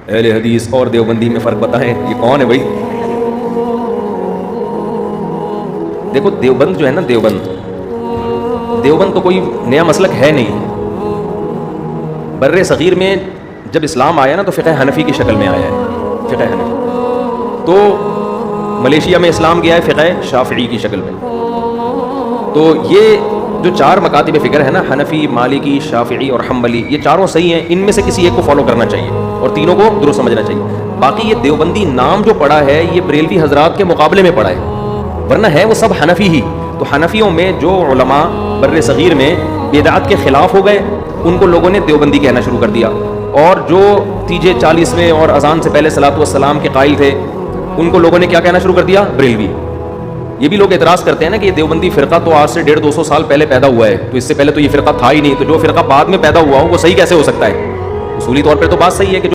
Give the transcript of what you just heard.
अहले हदीस और देवबंदी में फ़र्क बताएं। ये कौन है भाई? देखो देवबंद जो है ना, देवबंद तो कोई नया मसलक है नहीं। बर्रे सग़ीर में जब इस्लाम आया ना तो फ़िक़्ह हनफ़ी की शक्ल में आया है, फ़िक़्ह हनफ़ी। तो मलेशिया में इस्लाम गया है फ़िक़्ह शाफ़िई की शक्ल में। तो ये जो चार मकातिब फ़िक्र है ना, हनफ़ी, मालिकी, शाफ़िई और हम्बली, ये चारों सही हैं। इनमें से किसी एक को फॉलो करना चाहिए और तीनों को दुरुस्त समझना चाहिए। बाकी ये देवबंदी नाम जो पड़ा है ये बरेलवी हजरात के मुकाबले में पड़ा है, वरना है वो सब हनफ़ी ही। तो हनफ़ियों में जो उलमा बर्रे सग़ीर में बिदअत के ख़िलाफ़ हो गए, उनको लोगों ने देवबंदी कहना शुरू कर दिया। और जो तीजे 40वें और अज़ान से पहले सलातो वस्सलाम के कायल थे, उनको लोगों ने क्या कहना शुरू कर दिया? बरेलवी। ये भी लोग एतराज़ करते हैं ना कि ये देवबंदी फ़िरका तो आज से 150-200 साल पहले पैदा हुआ है, तो इससे पहले तो ये फ़िरका था ही नहीं, तो जो फ़िरका बाद में पैदा हुआ हो वो सही कैसे हो सकता है? उसूली तौर पर तो बात सही है कि